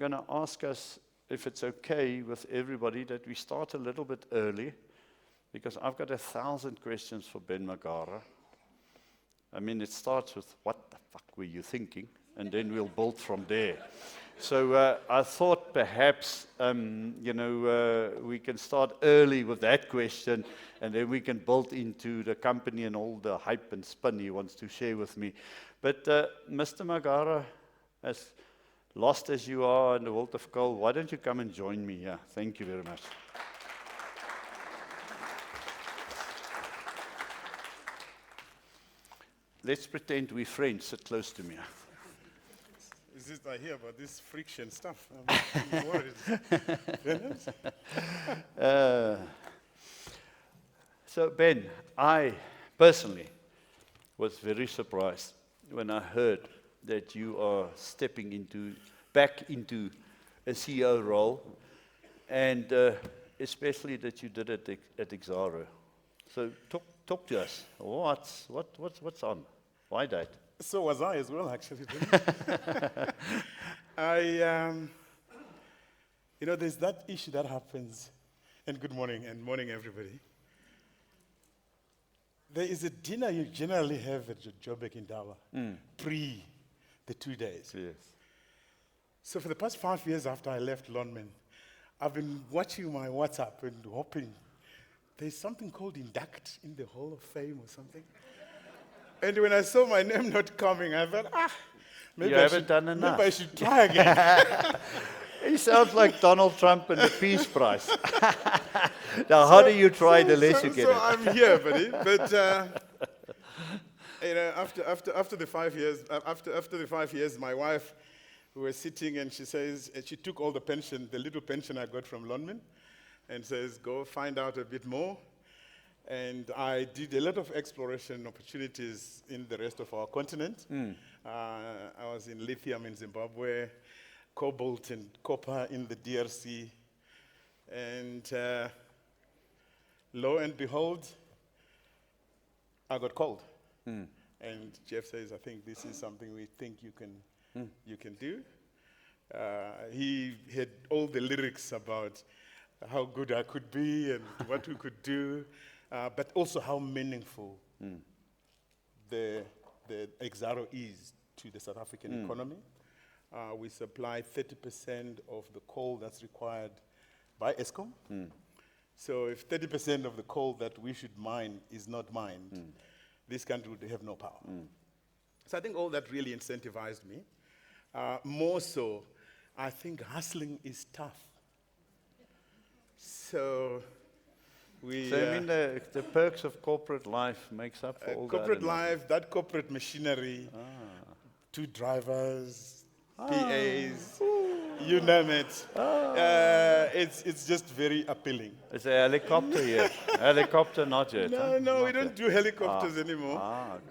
going to ask us if it's okay with everybody that we start a little bit early, because I've got 1,000 questions for Ben Magara. I mean, it starts with, what the fuck were you thinking? And then we'll build from there. So I thought perhaps, we can start early with that question, and then we can build into the company and all the hype and spin he wants to share with me. But Mr. Magara, as lost as you are in the world of coal, why don't you come and join me here? Thank you very much. Let's pretend we're friends. Sit close to me. Is this, I hear about this friction stuff. I'm worried. So Ben, I personally was very surprised when I heard that you are stepping back into a CEO role, and especially that you did it at Exxaro. So talk to us. What's on? Why that? So was I as well, actually. There's that issue that happens, and good morning, everybody. There is a dinner you generally have at Joburg Indaba, pre the 2 days. Yes. So for the past 5 years after I left Lonmin, I've been watching my WhatsApp and hoping there's something called induct in the Hall of Fame or something. And when I saw my name not coming, I thought, maybe I should try again. He sounds like Donald Trump and the Peace Prize. Now, how do you try the less you get so it? I'm here, buddy. But after the 5 years, after the 5 years, my wife, we were sitting, and she says, she took all the little pension I got from Lonmin, and says, go find out a bit more. And I did a lot of exploration opportunities in the rest of our continent. I was in lithium in Zimbabwe, cobalt and copper in the DRC. And lo and behold, I got called. And Jeff says, I think this is something we think you can do. He had all the lyrics about how good I could be and what we could do. But also how meaningful the Exxaro is to the South African economy. We supply 30% of the coal that's required by Eskom. So if 30% of the coal that we should mine is not mined, this country would have no power. So I think all that really incentivized me. More so, I think hustling is tough. So you mean the perks of corporate life makes up for all that? Corporate life, that corporate machinery, 2 drivers, PAs, you name it. It's just very appealing. It's a helicopter here. Helicopter not yet. No, we don't do helicopters anymore.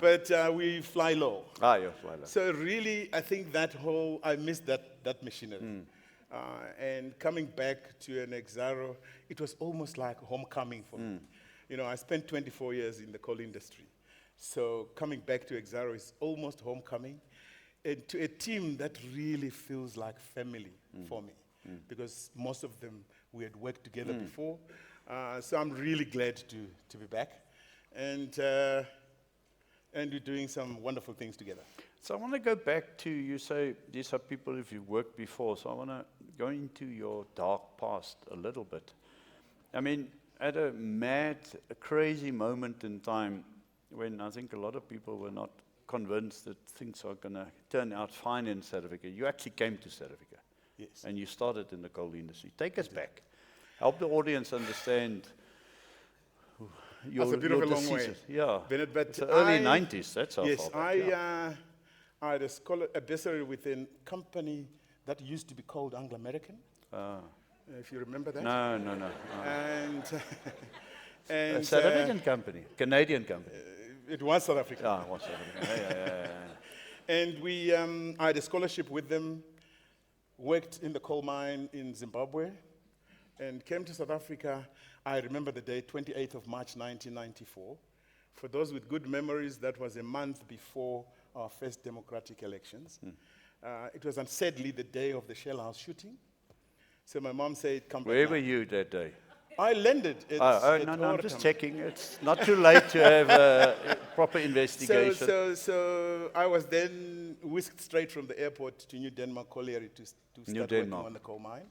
Okay. But we fly low. You fly low. So really, I think I missed that machinery. And coming back to an Exxaro, it was almost like homecoming for me. I spent 24 years in the coal industry. So coming back to Exxaro is almost homecoming. And to a team that really feels like family for me. Because most of them, we had worked together before. So I'm really glad to be back. And we're doing some wonderful things together. So I want to go back to, you say these are people if you've worked before, so I want to go into your dark past a little bit. I mean, at a crazy moment in time when I think a lot of people were not convinced that things are going to turn out fine in South Africa, you actually came to South Africa. Yes. And you started in the coal industry. Take us back. Help the audience understand your That's a bit of a long way. Yeah. Bennett, but it's the early 90s, that's how yes, far back. I had a bursary with a company that used to be called Anglo-American. If you remember that. No. And a South African company, Canadian company. It was South African. It was South African. And I had a scholarship with them, worked in the coal mine in Zimbabwe, and came to South Africa. I remember the day, 28th of March, 1994. For those with good memories, that was a month before our first democratic elections. It was unsadly the day of the Shell House shooting. So my mom said, come back Where now. were you that day? I landed at, No, I'm just Orekham. checking. It's not too late to have a proper investigation. So I was then whisked straight from the airport to New Denmark Colliery to New start Denmark. working on the coal mine.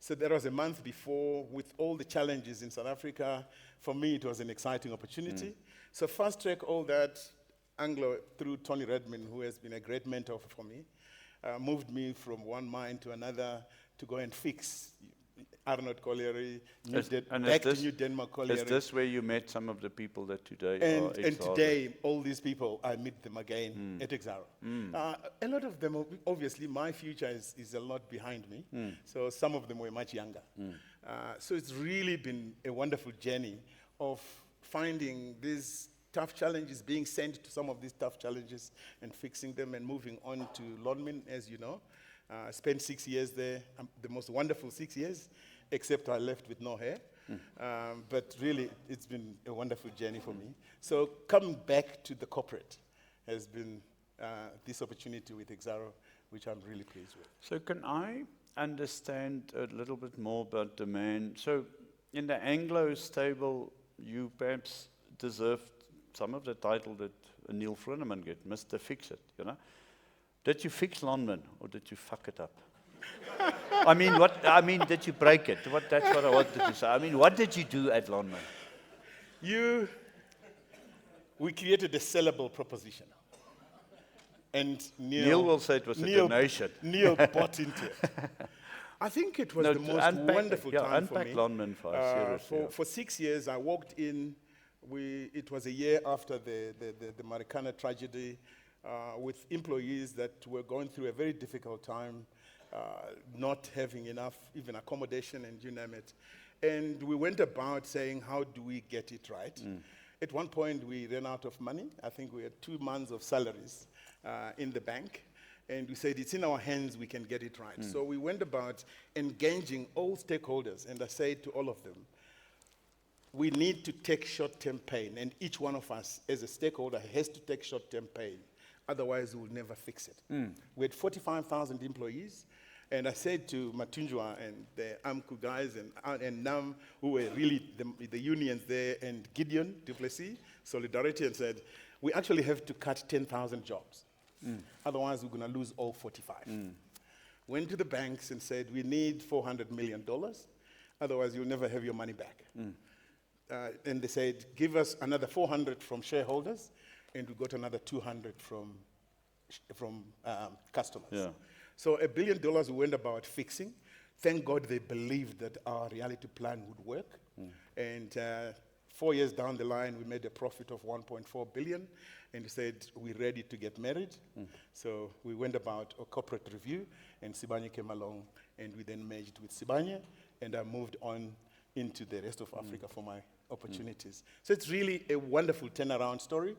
So that was a month before, with all the challenges in South Africa. For me, it was an exciting opportunity. So fast track all that Anglo through Tony Redman, who has been a great mentor for me, moved me from one mine to another to go and fix Arnold Colliery, back to New Denmark Colliery. Is this where you met some of the people that today are And Exxaro? today, all these people, I meet them again at Exxaro. A lot of them, obviously, my future is a lot behind me. So some of them were much younger. So it's really been a wonderful journey of finding these tough challenges, being sent to some of these tough challenges and fixing them and moving on to Lonmin, as you know. I spent 6 years there, the most wonderful 6 years, except I left with no hair. But really, it's been a wonderful journey for me. So coming back to the corporate has been this opportunity with Exxaro, which I'm really pleased with. So can I understand a little bit more about the man? So in the Anglo stable, you perhaps deserved some of the title that Neil Froneman get, Mr. Fix It, you know? Did you fix Lonmin, or did you fuck it up? I mean, did you break it? That's what I wanted to say. I mean, what did you do at Lonmin? We created a sellable proposition. And Neil will say it was a donation. Neil bought into it. I think it was the most wonderful time for me. Unpack Lonmin for us, seriously. For 6 years, I walked in. It was a year after the Marikana tragedy, with employees that were going through a very difficult time, not having enough even accommodation and you name it. And we went about saying, how do we get it right? At one point, we ran out of money. I think we had 2 months of salaries in the bank. And we said, it's in our hands, we can get it right. So we went about engaging all stakeholders. And I said to all of them, we need to take short-term pain. And each one of us, as a stakeholder, has to take short-term pain. Otherwise, we'll never fix it. We had 45,000 employees. And I said to Matunjwa and the AMCU guys and NAM, who were really the unions there, and Gideon, Duplessis, Solidarity, and said, we actually have to cut 10,000 jobs. Otherwise, we're going to lose all 45. Went to the banks and said, we need $400 million. Otherwise, you'll never have your money back. And they said, give us another 400 from shareholders, and we got another 200 from customers. Yeah. So $1 billion we went about fixing. Thank God they believed that our reality plan would work. And 4 years down the line, we made a profit of 1.4 billion, and we said, we're ready to get married. So we went about a corporate review, and Sibanye came along, and we then merged with Sibanye, and I moved on into the rest of Africa for my opportunities. So it's really a wonderful turnaround story.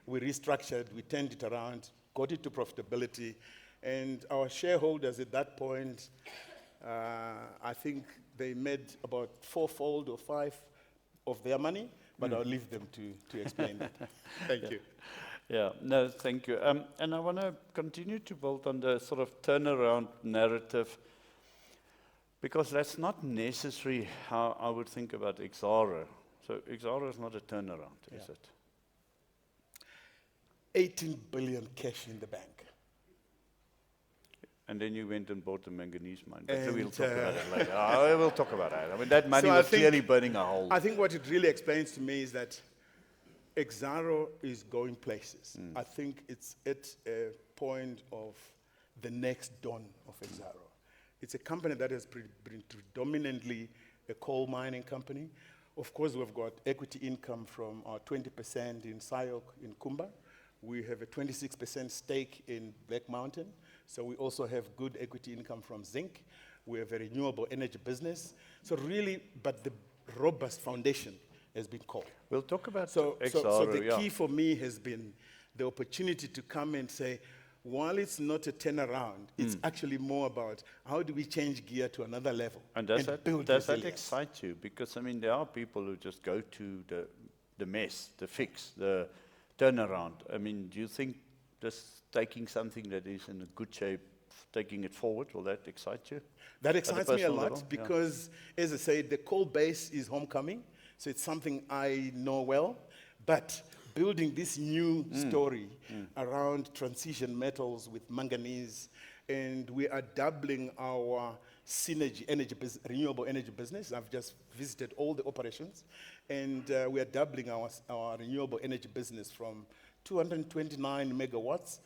We restructured, we turned it around, got it to profitability, and our shareholders at that point, I think they made about 4-fold or 5 of their money, but I'll leave them to explain that. Thank you. Yeah, no, thank you. And I want to continue to build on the sort of turnaround narrative, because that's not necessarily how I would think about Exxaro. So Exxaro is not a turnaround, is it? 18 billion cash in the bank. And then you went and bought the manganese mine. But we'll talk about it later. We'll talk about that. I mean, that money was clearly burning a hole. I think what it really explains to me is that Exxaro is going places. I think it's at a point of the next dawn of Exxaro. It's a company that has been predominantly a coal mining company. Of course, we've got equity income from our 20% in SIOC in Kumba. We have a 26% stake in Black Mountain. So we also have good equity income from zinc. We have a renewable energy business. So really, but the robust foundation has been coal. We'll talk about Exxaro. So the key for me has been the opportunity to come and say, while it's not a turnaround, it's actually more about how do we change gear to another level and does that excite you? Because, I mean, there are people who just go to the mess, the fix, the turnaround. I mean, do you think just taking something that is in a good shape, taking it forward? Will that excite you? That At a excites me a personal lot level? Yeah. because, as I said, the coal base is homecoming, so it's something I know well. But building this new story around transition metals with manganese, and we are doubling our synergy renewable energy business. I've just visited all the operations, and we are doubling our renewable energy business from 229 megawatts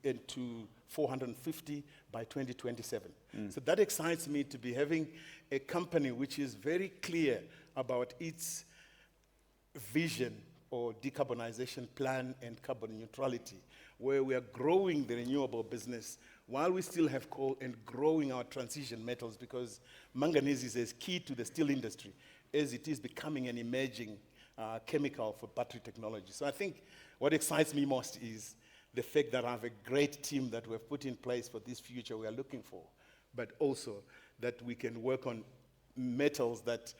into 450 by 2027. So that excites me to be having a company which is very clear about its vision or decarbonization plan and carbon neutrality, where we are growing the renewable business while we still have coal and growing our transition metals, because manganese is as key to the steel industry as it is becoming an emerging chemical for battery technology. So I think what excites me most is the fact that I have a great team that we've put in place for this future we are looking for, but also that we can work on metals that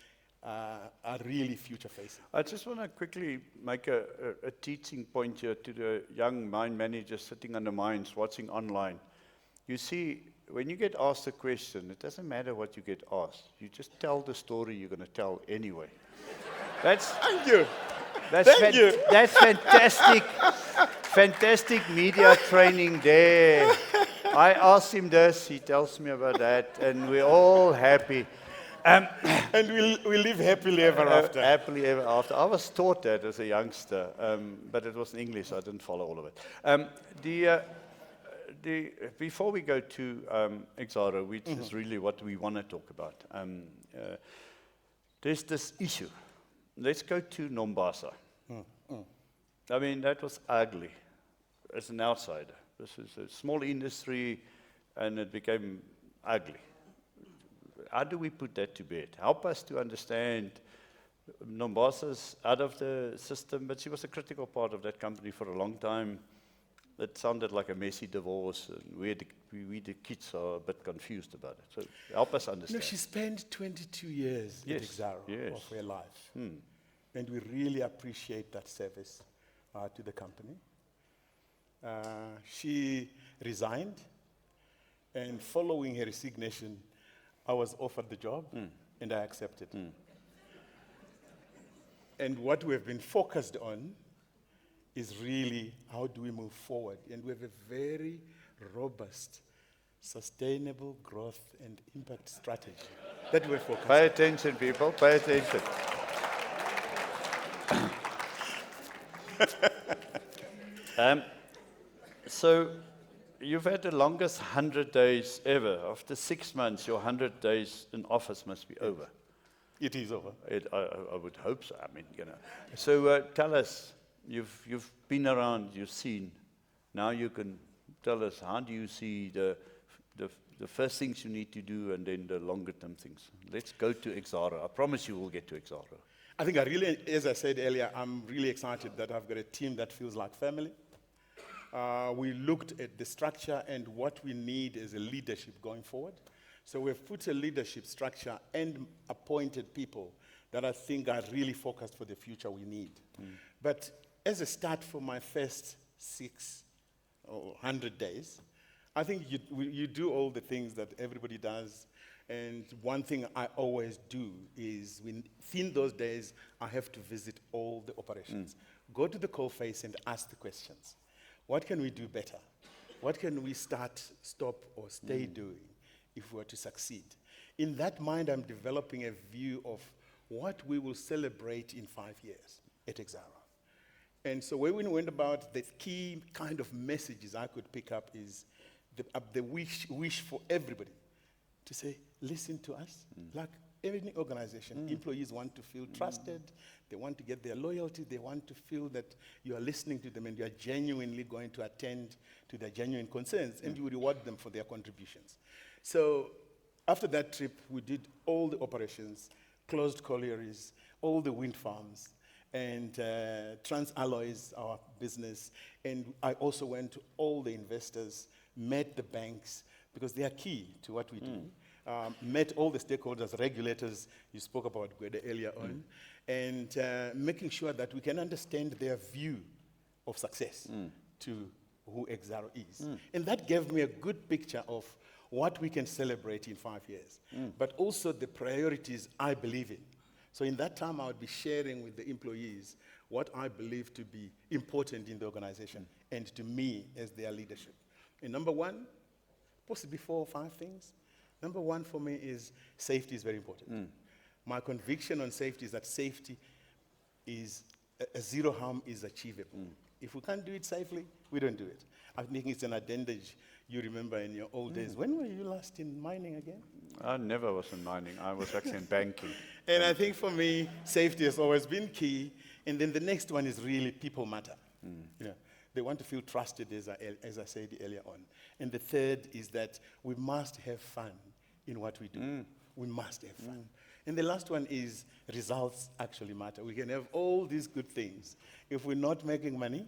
are really future-facing. I just want to quickly make a teaching point here to the young mine managers sitting on the mines, watching online. You see, when you get asked a question, it doesn't matter what you get asked. You just tell the story you're going to tell anyway. Thank you. Thank you. That's fantastic, fantastic media training there. I asked him this, he tells me about that, and we're all happy. And we live happily ever after. Happily ever after. I was taught that as a youngster, but it was in English, so I didn't follow all of it. Before we go to Exxaro, which is really what we want to talk about, there's this issue. Let's go to Nombasa. I mean, that was ugly as an outsider. This is a small industry, and it became ugly. How do we put that to bed? Help us to understand. Nombasa's out of the system, but she was a critical part of that company for a long time. It sounded like a messy divorce, and we the kids are a bit confused about it. So help us understand. No, she spent 22 years at Exxaro of her life. And we really appreciate that service to the company. She resigned, and following her resignation, I was offered the job, and I accepted. And what we've been focused on is really how do we move forward. And we have a very robust, sustainable growth and impact strategy that we're focused on. Pay attention, people, pay attention. So you've had the longest 100 days ever. After 6 months, your 100 days in office must be over. It is over. I would hope so. I mean, you know. So tell us, you've been around, you've seen. Now you can tell us, how do you see the first things you need to do, and then the longer-term things? Let's go to Exxaro. I promise you we'll get to Exxaro. I think as I said earlier, I'm really excited that I've got a team that feels like family. We looked at the structure and what we need as a leadership going forward. So we've put a leadership structure and appointed people that I think are really focused for the future we need. But as a start for my first 6 or 100 days, I think you do all the things that everybody does. And one thing I always do is, within those days, I have to visit all the operations. Go to the coalface and ask the questions. What can we do better? What can we start, stop, or stay doing if we were to succeed? In that mind, I'm developing a view of what we will celebrate in 5 years at Exxaro. And so when we went about, the key kind of messages I could pick up is the wish for everybody to say, listen to us. Like any organization, employees want to feel trusted, they want to get their loyalty, they want to feel that you are listening to them and you are genuinely going to attend to their genuine concerns, and you reward them for their contributions. So after that trip, we did all the operations, closed collieries, all the wind farms, and TransAlloys, our business. And I also went to all the investors, met the banks, because they are key to what we do. Met all the stakeholders, regulators, you spoke about Gwede earlier on, and making sure that we can understand their view of success to who Exxaro is. And that gave me a good picture of what we can celebrate in 5 years, but also the priorities I believe in. So in that time, I would be sharing with the employees what I believe to be important in the organization and to me as their leadership. And number one, possibly 4 or 5 things. Number one for me is safety is very important. My conviction on safety is that safety is, a zero harm is achievable. If we can't do it safely, we don't do it. I think it's an advantage you remember in your old days. When were you last in mining again? I never was in mining. I was actually in banking. And I think for me, safety has always been key. And then the next one is really people matter. You know, they want to feel trusted, as I said earlier on. And the third is that we must have fun in what we do. We must have fun. And the last one is results actually matter. We can have all these good things. If we're not making money,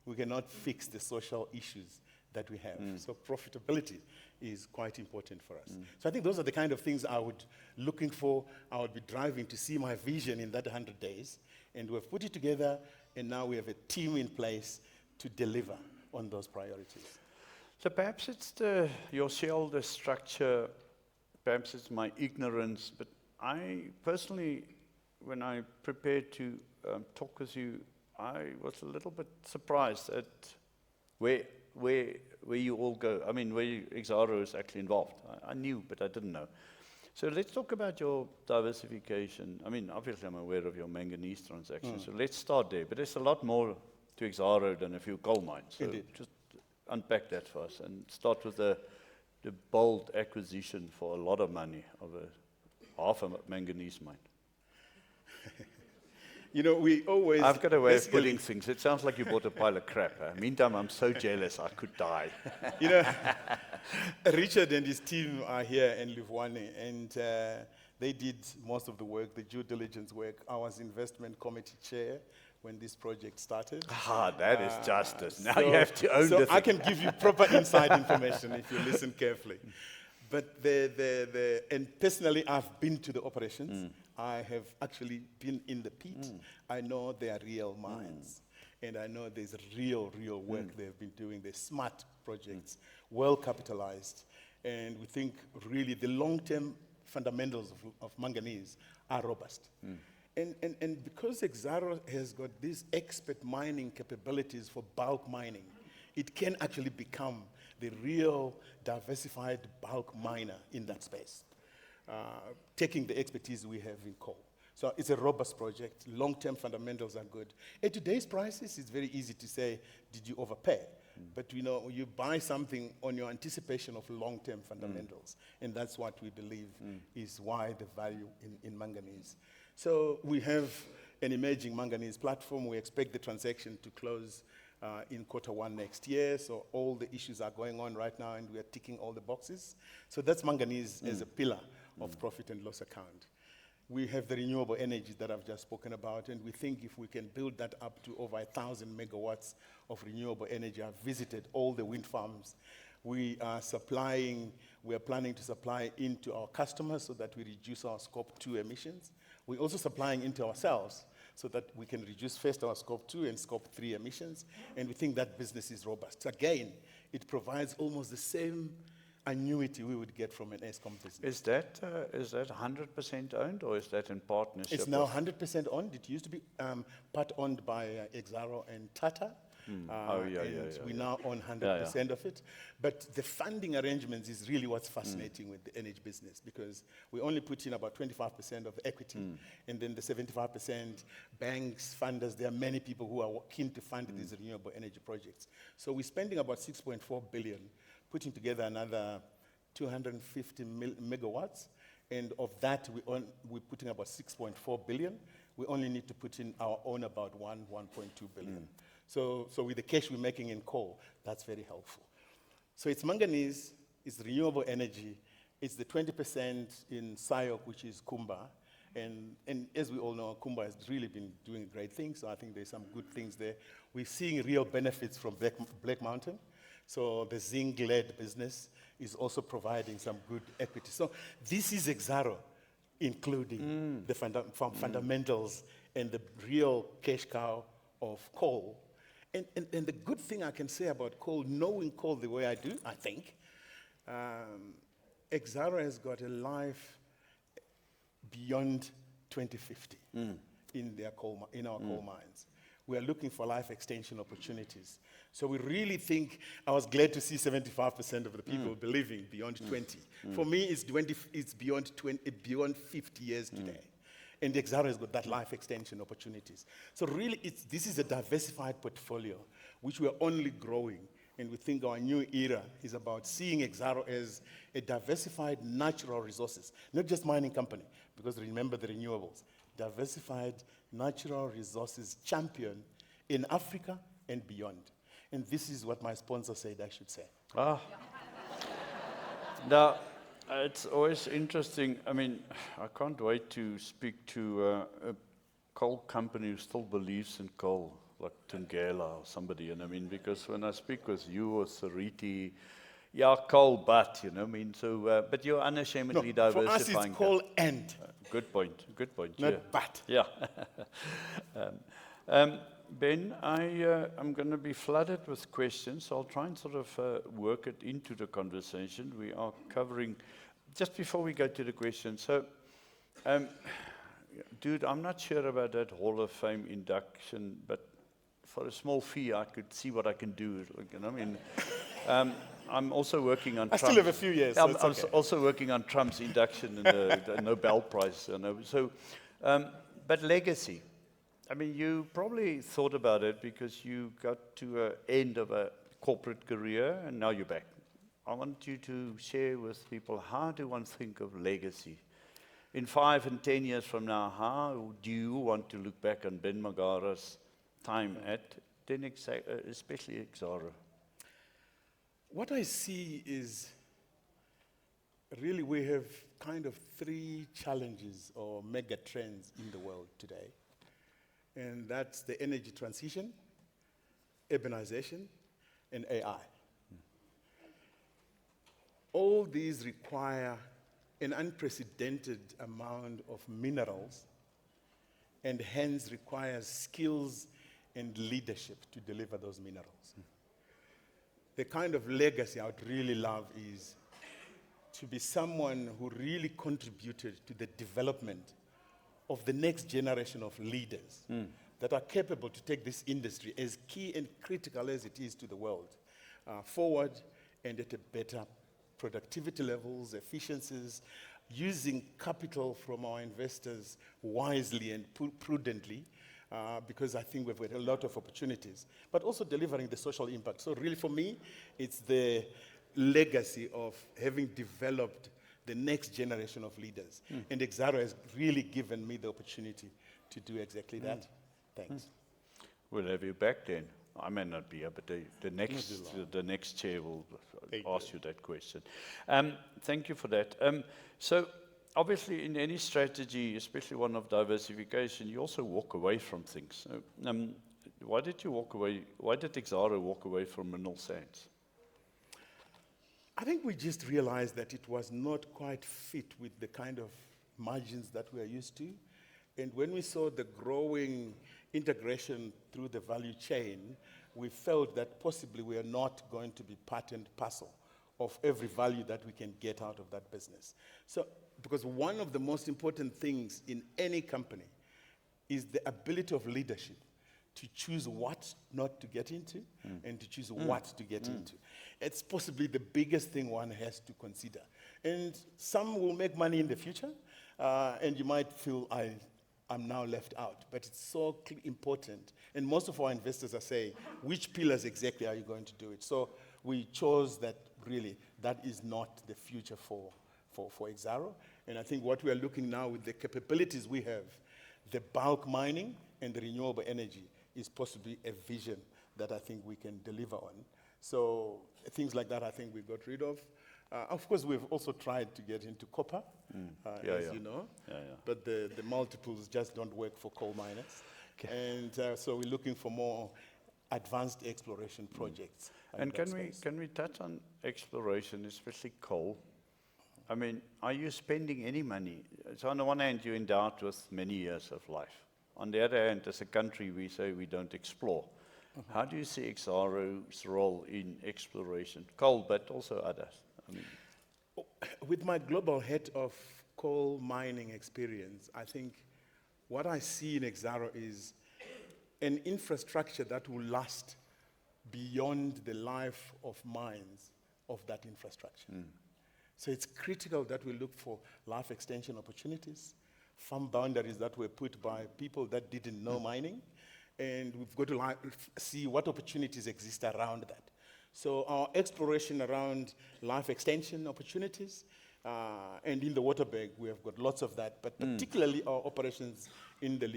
we cannot fix the social issues that we have. So profitability is quite important for us. So I think those are the kind of things I would looking for, I would be driving to see my vision in that 100 days. And we've put it together, and now we have a team in place to deliver on those priorities. So perhaps it's your shareholder structure, perhaps it's my ignorance, but I personally, when I prepared to talk with you, I was a little bit surprised at where you all go. I mean, where Exxaro is actually involved. I knew, but I didn't know. So let's talk about your diversification. I mean, obviously I'm aware of your manganese transaction, so let's start there. But there's a lot more to Exxaro than a few coal mines. So Indeed. just unpack that for us and start with the bold acquisition for a lot of money of half a manganese mine. You know, we always... I've got a way of basically- putting things. It sounds like you bought a pile of crap. Meantime, I'm so jealous I could die. You know, Richard and his team are here in Livwane, and they did most of the work, the due diligence work. I was investment committee chair when this project started. That is justice. Now you have to own so the thing. I can give you proper inside information if you listen carefully. But and personally, I've been to the operations. I have actually been in the pit. I know they are real mines. And I know there's real work they've been doing. They're smart projects, well capitalized. And we think really the long-term fundamentals of manganese are robust. And because Exxaro has got these expert mining capabilities for bulk mining, it can actually become the real diversified bulk miner in that space, taking the expertise we have in coal. So it's a robust project. Long-term fundamentals are good. At today's prices, it's very easy to say, did you overpay? But you know, you buy something on your anticipation of long-term fundamentals. And that's what we believe is why the value in manganese. So we have an emerging manganese platform. We expect the transaction to close in Q1 next year. So all the issues are going on right now, and we are ticking all the boxes. So that's manganese as a pillar of profit and loss account. We have the renewable energy that I've just spoken about, and we think if we can build that up to over 1,000 megawatts of renewable energy. I've visited all the wind farms. We are planning to supply into our customers so that we reduce our Scope 2 emissions. We're also supplying into ourselves so that we can reduce first our Scope 2 and Scope 3 emissions, and we think that business is robust. Again, it provides almost the same annuity we would get from an Eskom business. Is that 100% owned, or is that in partnership? It's now 100% owned. It used to be part owned by Exxaro and Tata. We now own 100% of it. But the funding arrangements is really what's fascinating with the energy business, because we only put in about 25% of the equity, and then the 75% banks, funders, there are many people who are keen to fund these renewable energy projects. So we're spending about 6.4 billion, putting together another 250 megawatts, and of that we're putting about 6.4 billion. We only need to put in our own about 1.2 billion. So with the cash we're making in coal, that's very helpful. So it's manganese, it's renewable energy, it's the 20% in SIOC, which is Kumba. And as we all know, Kumba has really been doing great things, so I think there's some good things there. We're seeing real benefits from Black Mountain. So the zinc-led business is also providing some good equity. So this is Exxaro, including the fundamentals and the real cash cow of coal. And the good thing I can say about coal, knowing coal the way I do, I think, Exxaro has got a life beyond 2050 in our coal mines. We are looking for life extension opportunities. So we really think, I was glad to see 75% of the people believing beyond 20. For me, it's beyond 50 years today. And Exxaro has got that life extension opportunities. So really, this is a diversified portfolio, which we are only growing. And we think our new era is about seeing Exxaro as a diversified natural resources, not just mining company, because remember the renewables, diversified natural resources champion in Africa and beyond. And this is what my sponsor said I should say. Now, it's always interesting. I mean, I can't wait to speak to a coal company who still believes in coal, like Tungela or somebody, and I mean, because when I speak with you or Sariti, yeah, coal, but, you know, I mean, so, but you're unashamedly diversifying. For us, it's coal and. Good point, not yeah. but. Yeah. Ben, I'm going to be flooded with questions. So I'll try and sort of work it into the conversation. We are covering, just before we go to the questions, so, dude, I'm not sure about that Hall of Fame induction, but for a small fee, I could see what I can do. You know, I mean, I'm also working on Trump's. I still have a few years. So I'm also working on Trump's induction in the Nobel Prize. You know, so, but legacy. I mean, you probably thought about it because you got to an end of a corporate career and now you're back. I want you to share with people, how do one think of legacy? In 5 and 10 years from now, how do you want to look back on Ben Magara's time at, especially Exxaro? What I see is really we have kind of 3 challenges or mega trends in the world today. And that's the energy transition, urbanization, and AI. All these require an unprecedented amount of minerals and hence requires skills and leadership to deliver those minerals. The kind of legacy I would really love is to be someone who really contributed to the development of the next generation of leaders that are capable to take this industry, as key and critical as it is to the world, forward and at a better productivity levels, efficiencies, using capital from our investors wisely and prudently, because I think we've got a lot of opportunities, but also delivering the social impact. So really for me, it's the legacy of having developed the next generation of leaders. And Exxaro has really given me the opportunity to do exactly that. Thanks. We'll have you back then. I may not be here, but the next chair will ask you that question. Thank you for that. So obviously in any strategy, especially one of diversification, you also walk away from things. Why did you walk away? Why did Exxaro walk away from mineral sands? I think we just realized that it was not quite fit with the kind of margins that we are used to. And when we saw the growing integration through the value chain, we felt that possibly we are not going to be part and parcel of every value that we can get out of that business. So, because one of the most important things in any company is the ability of leadership to choose what not to get into and to choose what to get into. It's possibly the biggest thing one has to consider. And some will make money in the future, and you might feel, I'm now left out. But it's so important. And most of our investors are saying, which pillars exactly are you going to do it? So we chose that really, that is not the future for Exxaro. And I think what we are looking now with the capabilities we have, the bulk mining and the renewable energy is possibly a vision that I think we can deliver on. So things like that I think we got rid of. Of course, we've also tried to get into copper, as you know, but the multiples just don't work for coal miners. Okay. And so we're looking for more advanced exploration projects. And can we touch on exploration, especially coal? I mean, are you spending any money? So on the one hand, you're endowed with many years of life. On the other hand, as a country, we say we don't explore. How do you see Exxaro's role in exploration? Coal, but also others. I mean, With my global head of coal mining experience, I think what I see in Exxaro is an infrastructure that will last beyond the life of mines of that infrastructure. So it's critical that we look for life extension opportunities, farm boundaries that were put by people that didn't know mining, and we've got to see what opportunities exist around that. So our exploration around life extension opportunities, and in the Waterberg, we have got lots of that, but particularly our operations in the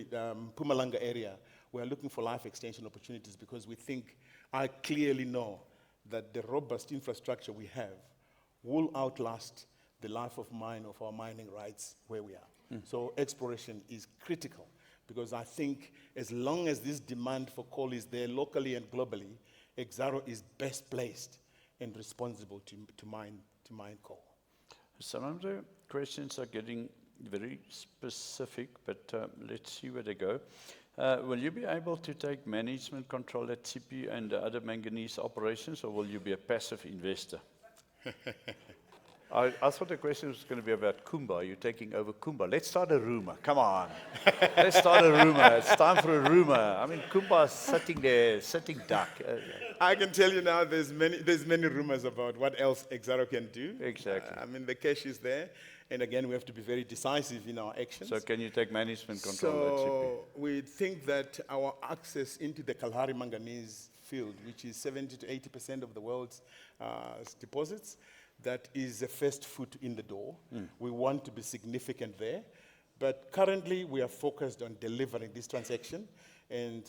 Mpumalanga area, we are looking for life extension opportunities because we think, I clearly know that the robust infrastructure we have will outlast the life of mine of our mining rights where we are. So exploration is critical because I think as long as this demand for coal is there locally and globally, Exxaro is best placed and responsible to mine coal. some of the questions are getting very specific, but let's see where they go. Will you be able to take management control at CP and the other manganese operations, or will you be a passive investor? I thought the question was going to be about Kumba. You're taking over Kumba. Let's start a rumor. Come on. Let's start a rumor. It's time for a rumor. I mean, Kumba is sitting there, sitting duck. I can tell you now there's many rumors about what else Exxaro can do. Exactly. I mean, the cash is there. And again, we have to be very decisive in our actions. So can you take management control at CP? So we think that our access into the Kalahari manganese field, which is 70 to 80% of the world's deposits, that is the first foot in the door. We want to be significant there. But currently, we are focused on delivering this transaction. And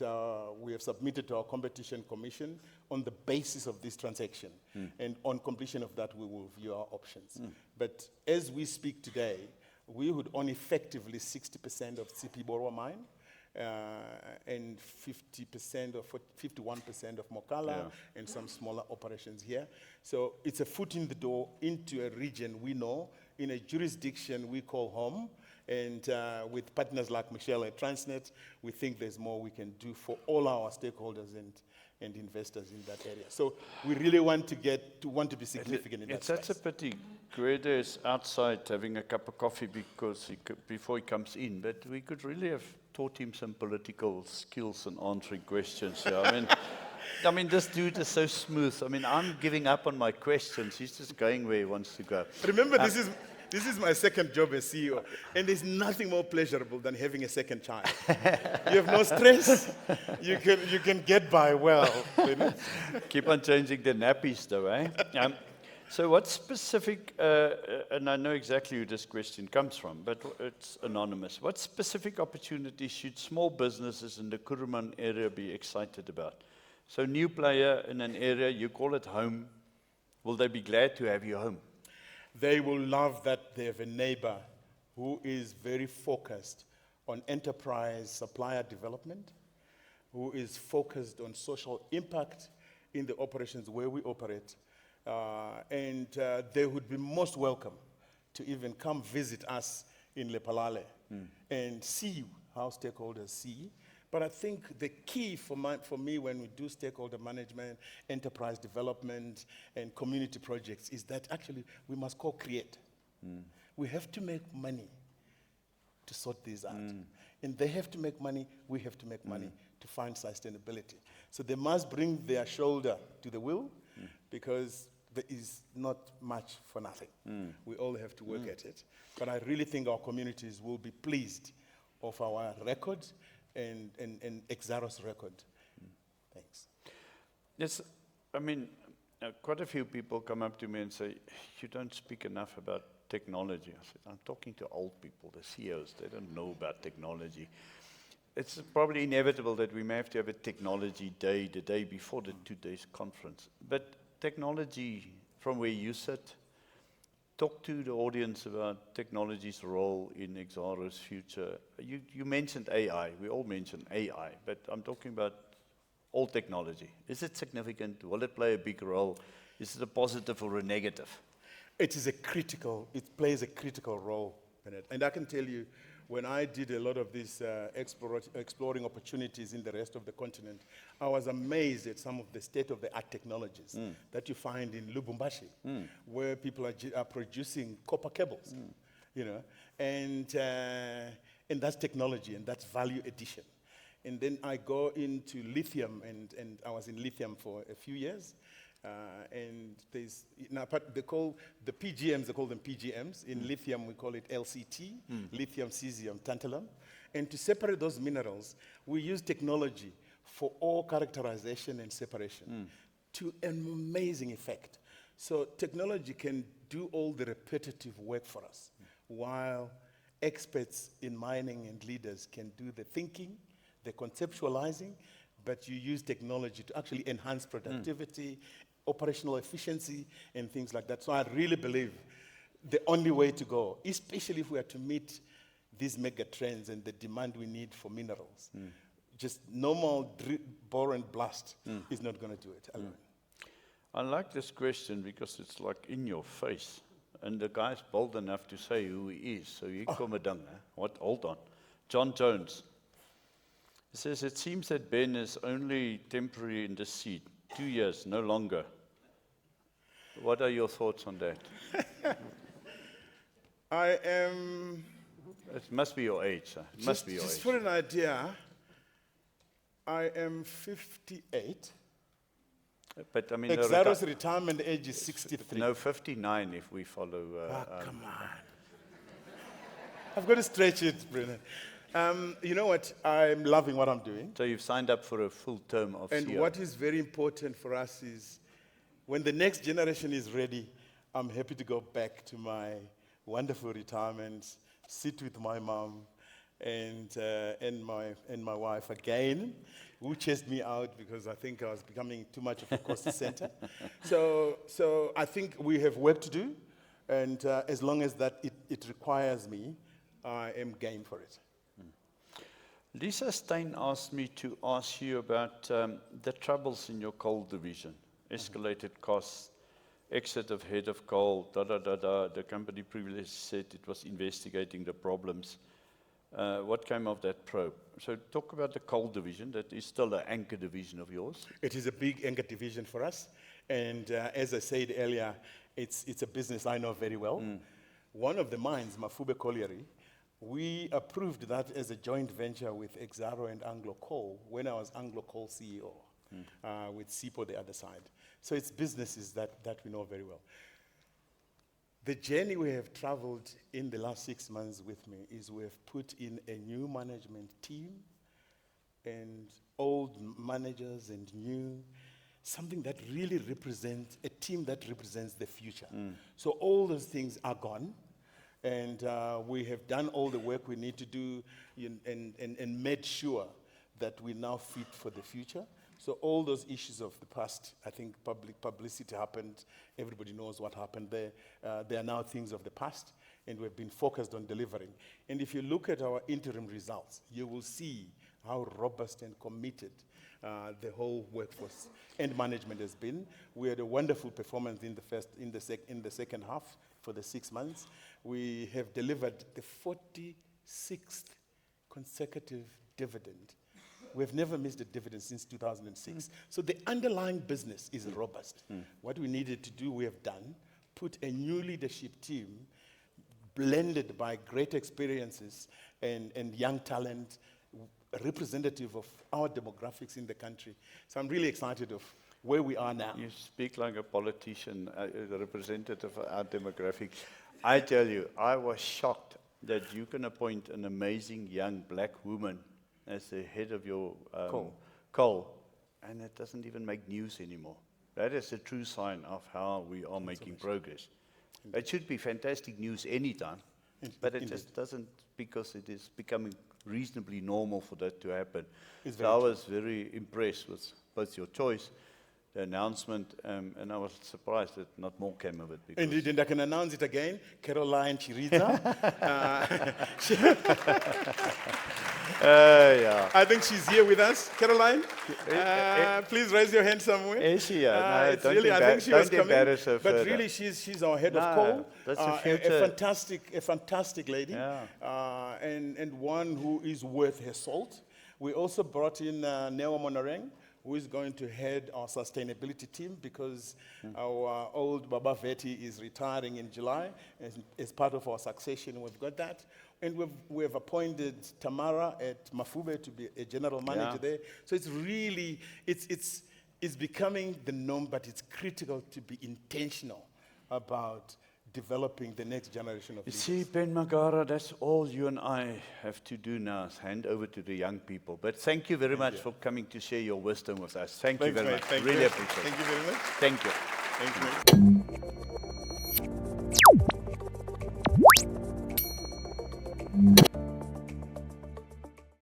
we have submitted to our competition commission on the basis of this transaction. And on completion of that, we will view our options. But as we speak today, we would own effectively 60% of CP Borwa mine, and 50% or 51% of Mokala, and some smaller operations here. So it's a foot in the door into a region we know, in a jurisdiction we call home. And with partners like Michelle at Transnet, we think there's more we can do for all our stakeholders and investors in that area. So we really want to be significant in that space. It's such a pity. Greta is outside having a cup of coffee because before he comes in, but we could really have taught him some political skills and answering questions. Yeah. I mean, this dude is so smooth. I mean, I'm giving up on my questions. He's just going where he wants to go. Remember, this is my second job as CEO, and there's nothing more pleasurable than having a second child. You have no stress. You can get by well. You know? Keep on changing the nappies, though, eh? So what specific, and I know exactly who this question comes from, but it's anonymous. What specific opportunities should small businesses in the Kuruman area be excited about? So new player in an area, you call it home. Will they be glad to have you home? They will love that they have a neighbor who is very focused on enterprise supplier development, who is focused on social impact in the operations where we operate. And they would be most welcome to even come visit us in Lepalale and see how stakeholders see. But I think the key for me when we do stakeholder management, enterprise development, and community projects is that actually we must co-create. We have to make money to sort these out. And they have to make money, we have to make money to find sustainability. So they must bring their shoulder to the wheel because there is not much for nothing. We all have to work at it. But I really think our communities will be pleased of our record and Exxaro's record. Thanks. Yes, I mean, quite a few people come up to me and say, you don't speak enough about technology. I said, I'm talking to old people, the CEOs, they don't know about technology. It's probably inevitable that we may have to have a technology day, the day before the 2 days conference. But technology, from where you sit, talk to the audience about technology's role in Exxaro's future. You mentioned AI, we all mentioned AI, but I'm talking about all technology. Is it significant? Will it play a big role? Is it a positive or a negative? It plays a critical role in it. And I can tell you, when I did a lot of these exploring opportunities in the rest of the continent, I was amazed at some of the state-of-the-art technologies that you find in Lubumbashi, where people are producing copper cables, you know, and that's technology, and that's value addition. And then I go into lithium, and I was in lithium for a few years. And there's, now, they call the PGMs, they call them PGMs. In lithium, we call it LCT, lithium, cesium, tantalum. And to separate those minerals, we use technology for ore characterization and separation to an amazing effect. So technology can do all the repetitive work for us, while experts in mining and leaders can do the thinking, the conceptualizing, but you use technology to actually enhance productivity, operational efficiency, and things like that. So I really believe the only way to go, especially if we are to meet these mega trends and the demand we need for minerals, just normal bore and blast is not going to do it alone. I like this question because it's like in your face. And the guy's bold enough to say who he is. So you come down. What? Hold on. John Jones. He says, it seems that Ben is only temporary in the seat. 2 years, no longer. What are your thoughts on that? I am... It must be your age, sir. It must be your just age. for an idea, I am 58. But I mean, Exxaro's retirement age is 63. no, 59 if we follow. Come on. I've got to stretch it, Brennan. You know what? I'm loving what I'm doing. So you've signed up for a full term of And CEO. what is very important for us is when the next generation is ready, I'm happy to go back to my wonderful retirement, sit with my mom and my wife again, who chased me out because I think I was becoming too much of a cost center. So I think we have work to do, and as long as that it requires me, I am game for it. Lisa Stein asked me to ask you about the troubles in your coal division. Escalated costs, exit of head of coal, The company previously said it was investigating the problems. What came of that probe? So talk about the coal division. That is still an anchor division of yours. It is a big anchor division for us. And as I said earlier, it's a business I know very well. One of the mines, Mafube Colliery, we approved that as a joint venture with Exxaro and Anglo Coal when I was Anglo Coal CEO, with SIPO the other side. So it's businesses that we know very well. The journey we have traveled in the last 6 months with me is we have put in a new management team and old managers and new, something that really represents, a team that represents the future. So all those things are gone. And we have done all the work we need to do and made sure that we're now fit for the future. So all those issues of the past, I think publicity happened, everybody knows what happened there. They are now things of the past, and we've been focused on delivering. And if you look at our interim results, you will see how robust and committed the whole workforce and management has been. We had a wonderful performance in the second half for the 6 months. We have delivered the 46th consecutive dividend. We've never missed a dividend since 2006. So the underlying business is robust. What we needed to do, we have done, put a new leadership team blended by great experiences and young talent, representative of our demographics in the country. So I'm really excited of where we are now. You speak like a politician, a representative of our demographic. I tell you, I was shocked that you can appoint an amazing young black woman as the head of your coal, and it doesn't even make news anymore. That is a true sign of how we are making progress. It should be fantastic news anytime, but it just doesn't, because it is becoming reasonably normal for that to happen. So I was very impressed with both your choice, the announcement, and I was surprised that not more came of it. Indeed, and I can announce it again, Caroline Chiriza. Yeah. I think she's here with us. Caroline, please raise your hand somewhere. Is she? No, It's don't really, I think she was don't coming, embarrass her but further. really, she's our head of No, coal. that's the a future. fantastic lady, Yeah. and one who is worth her salt. We also brought in Neo Monoreng, who is going to head our sustainability team because our old Baba Veti is retiring in July. As part of our succession, we've got that. And we've appointed Tamara at Mafube to be a general manager there. So it's really, it's becoming the norm, but it's critical to be intentional about developing the next generation of You leaders. see, Ben Magara, that's all you and I have to do now is hand over to the young people. But thank you very much for coming to share your wisdom with us. Thank you very much. Really appreciate it. Thank you very much. Thank you. Thank you.